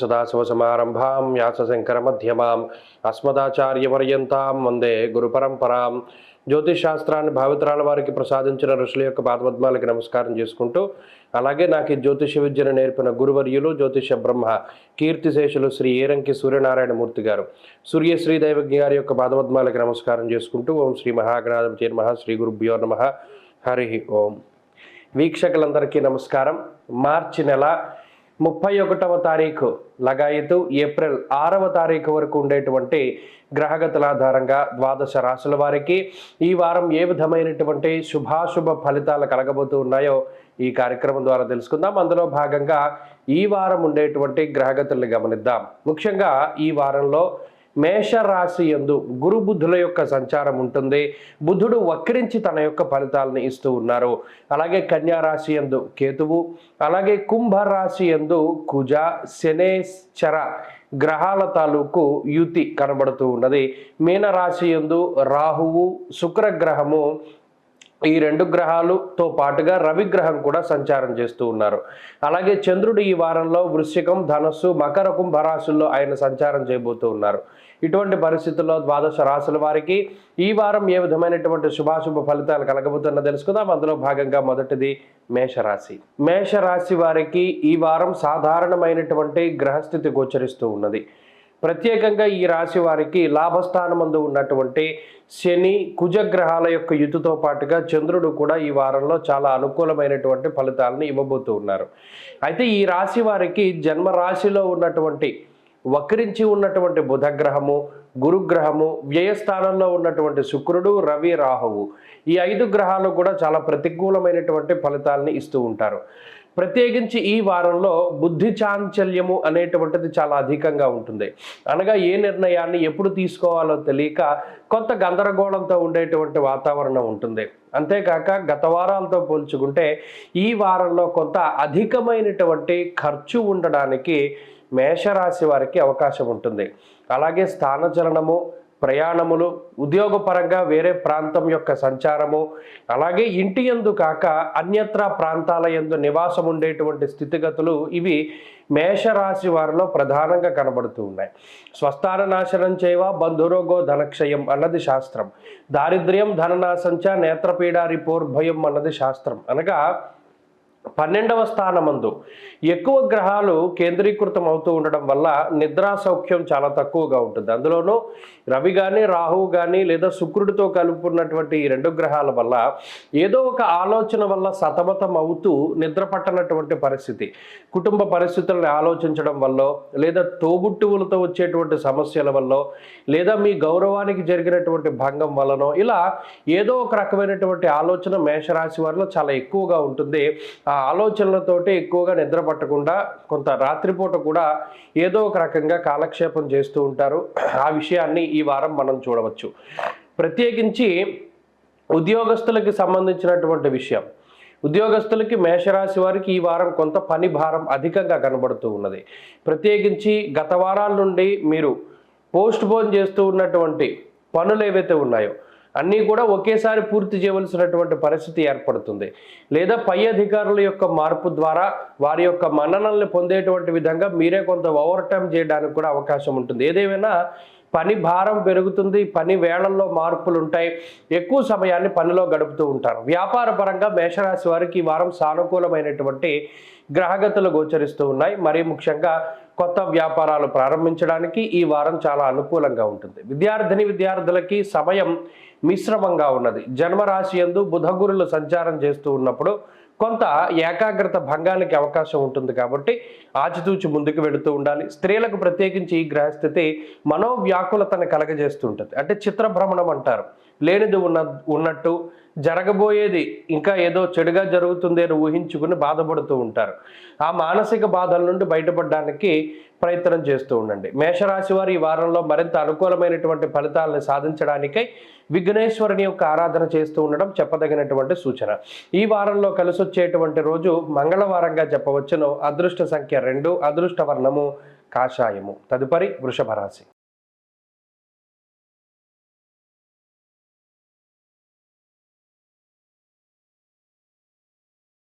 సదాశివసమారంభాం వ్యాసశంకరమధ్యమాం అస్మదాచార్యపర్యంతాం వందే గురుపరంపరాం. జ్యోతిష్ శాస్త్రాన్ని భావితరాల వారికి ప్రసాదించిన ఋషుల యొక్క పాదపద్మాలకి నమస్కారం చేసుకుంటూ, అలాగే నాకు ఈ జ్యోతిష విద్యను నేర్పిన గురువర్యులు జ్యోతిష బ్రహ్మ కీర్తిశేషులు శ్రీ ఏరంకి సూర్యనారాయణమూర్తి గారు సూర్యశ్రీ దైవజ్ఞ గారి యొక్క పాదపద్మాలకి నమస్కారం చేసుకుంటూ, ఓం శ్రీ మహాగణాధిపతి నమః, శ్రీ గురుభ్యో నమః, హరి ఓం. వీక్షకులందరికీ నమస్కారం. మార్చి నెల 31వ తారీఖు లగాయతు ఏప్రిల్ 6వ తారీఖు వరకు ఉండేటువంటి గ్రహగతుల ఆధారంగా ద్వాదశ రాశుల వారికి ఈ వారం ఏ విధమైనటువంటి శుభాశుభ ఫలితాలు కలగబోతూ ఉన్నాయో ఈ కార్యక్రమం ద్వారా తెలుసుకుందాం. అందులో భాగంగా ఈ వారం ఉండేటువంటి గ్రహగతుల్ని గమనిద్దాం. ముఖ్యంగా ఈ వారంలో మేషరాశి యందు గురు బుద్ధుల యొక్క సంచారం ఉంటుంది. బుధుడు వక్రించి తన యొక్క ఫలితాలను ఇస్తూ ఉన్నారు. అలాగే కన్యా రాశి యందు కేతువు, అలాగే కుంభరాశి యందు కుజ, శనేశ్చర గ్రహాల తాలూకు యుతి కనబడుతూ ఉన్నది. మీనరాశి యందు రాహువు, శుక్రగ్రహము, ఈ రెండు గ్రహాలతో పాటుగా రవిగ్రహం కూడా సంచారం చేస్తూ ఉన్నారు. అలాగే చంద్రుడు ఈ వారంలో వృశ్చికం, ధనస్సు, మకర, కుంభరాశుల్లో ఆయన సంచారం చేయబోతూ ఉన్నారు. ఇటువంటి పరిస్థితుల్లో ద్వాదశ రాశుల వారికి ఈ వారం ఏ విధమైనటువంటి శుభాశుభ ఫలితాలు కలగబోతున్నా తెలుసుకుందాం. అందులో భాగంగా మొదటిది మేషరాశి. మేషరాశి వారికి ఈ వారం సాధారణమైనటువంటి గ్రహస్థితి గోచరిస్తూ ఉన్నది. ప్రత్యేకంగా ఈ రాశి వారికి లాభస్థానమందు ఉన్నటువంటి శని, కుజగ్రహాల యొక్క యుతితో పాటుగా చంద్రుడు కూడా ఈ వారంలో చాలా అనుకూలమైనటువంటి ఫలితాలను ఇవ్వబోతూ ఉన్నారు. అయితే ఈ రాశి వారికి జన్మరాశిలో ఉన్నటువంటి వక్రించి ఉన్నటువంటి బుధగ్రహము, గురుగ్రహము, వ్యయస్థానంలో ఉన్నటువంటి శుక్రుడు, రవి, రాహువు, ఈ 5 గ్రహాలు కూడా చాలా ప్రతికూలమైనటువంటి ఫలితాలని ఇస్తూ ఉంటారు. ప్రత్యేకించి ఈ వారంలో బుద్ధి చాంచల్యము అనేటువంటిది చాలా అధికంగా ఉంటుంది. అనగా ఏ నిర్ణయాన్ని ఎప్పుడు తీసుకోవాలో తెలియక కొంత గందరగోళంతో ఉండేటువంటి వాతావరణం ఉంటుంది. అంతేకాక గత వారాలతో పోల్చుకుంటే ఈ వారంలో కొంత అధికమైనటువంటి ఖర్చు ఉండడానికి మేషరాశి వారికి అవకాశం ఉంటుంది. అలాగే స్థానచలనము, ప్రయాణములు, ఉద్యోగపరంగా వేరే ప్రాంతం యొక్క సంచారము, అలాగే ఇంటి యందు కాక అన్యత్రా ప్రాంతాల యందు నివాసం ఉండేటువంటి స్థితిగతులు ఇవి మేషరాశి వారిలో ప్రధానంగా కనబడుతూ ఉన్నాయి. స్వస్థాన నాశనం చేయవ బంధురోగో ధనక్షయం అన్నది శాస్త్రం. దారిద్ర్యం ధననాశంచ నేత్రపీడ రిపోర్భయం అన్నది శాస్త్రం. అనగా 12వ స్థానమందు ఎక్కువ గ్రహాలు కేంద్రీకృతం అవుతూ ఉండడం వల్ల నిద్రా సౌఖ్యం చాలా తక్కువగా ఉంటుంది. అందులోనూ రవి కానీ, రాహువు కానీ, లేదా శుక్రుడితో కలుపుకున్నటువంటి ఈ 2 గ్రహాల వల్ల ఏదో ఒక ఆలోచన వల్ల సతమతం అవుతూ నిద్ర పట్టనటువంటి పరిస్థితి, కుటుంబ పరిస్థితులను ఆలోచించడం వల్ల, లేదా తోబుట్టువులతో వచ్చేటువంటి సమస్యల వల్ల, లేదా మీ గౌరవానికి జరిగినటువంటి భంగం వలనో, ఇలా ఏదో ఒక రకమైనటువంటి ఆలోచన మేషరాశి వారిలో చాలా ఎక్కువగా ఉంటుంది. ఆ ఆలోచనలతోటి ఎక్కువగా నిద్ర పట్టకుండా కొంత రాత్రిపూట కూడా ఏదో ఒక రకంగా కాలక్షేపం చేస్తూ ఉంటారు. ఆ విషయాన్ని ఈ వారం మనం చూడవచ్చు. ప్రత్యేకించి ఉద్యోగస్తులకి సంబంధించినటువంటి విషయం, ఉద్యోగస్తులకి మేషరాశి వారికి ఈ వారం కొంత పని భారం అధికంగా కనబడుతూ ఉన్నది. ప్రత్యేకించి గత వారాల నుండి మీరు పోస్ట్ పోన్ చేస్తూ ఉన్నటువంటి పనులు ఏవైతే ఉన్నాయో అన్నీ కూడా ఒకేసారి పూర్తి చేయవలసినటువంటి పరిస్థితి ఏర్పడుతుంది. లేదా పై అధికారుల యొక్క మార్పు ద్వారా వారి యొక్క మన్ననల్ని పొందేటువంటి విధంగా మీరే కొంత ఓవర్ టైం చేయడానికి కూడా అవకాశం ఉంటుంది. ఏదేమైనా పని భారం పెరుగుతుంది, పని వేళల్లో మార్పులు ఉంటాయి, ఎక్కువ సమయాన్ని పనిలో గడుపుతూ ఉంటారు. వ్యాపార పరంగా మేషరాశి వారికి ఈ వారం సానుకూలమైనటువంటి గ్రహగతులు గోచరిస్తూ ఉన్నాయి. మరీ ముఖ్యంగా కొత్త వ్యాపారాలు ప్రారంభించడానికి ఈ వారం చాలా అనుకూలంగా ఉంటుంది. విద్యార్థులకి సమయం మిశ్రమంగా ఉన్నది. జన్మరాశి యందు బుధగురులు సంచారం చేస్తూ ఉన్నప్పుడు కొంత ఏకాగ్రత భంగానికి అవకాశం ఉంటుంది. కాబట్టి ఆచితూచి ముందుకు వెళుతూ ఉండాలి. స్త్రీలకు ప్రత్యేకించి ఈ గ్రహస్థితి మనోవ్యాకులతను కలగజేస్తుంటుంది. అంటే చిత్రభ్రమణం అంటారు. లేనిది ఉన్నట్టు, జరగబోయేది ఇంకా ఏదో చెడుగా జరుగుతుంది అని ఊహించుకుని బాధపడుతూ ఉంటారు. ఆ మానసిక బాధల నుండి బయటపడడానికి ప్రయత్నం చేస్తూ ఉండండి. మేషరాశి వారు ఈ వారంలో మరింత అనుకూలమైనటువంటి ఫలితాలను సాధించడానికై విఘ్నేశ్వరుని యొక్క ఆరాధన చేస్తూ ఉండడం చెప్పదగినటువంటి సూచన. ఈ వారంలో కలిసి వచ్చేటువంటి రోజు మంగళవారంగా చెప్పవచ్చును. అదృష్ట సంఖ్య 2, అదృష్ట వర్ణము కాషాయము. తదుపరి వృషభ రాశి.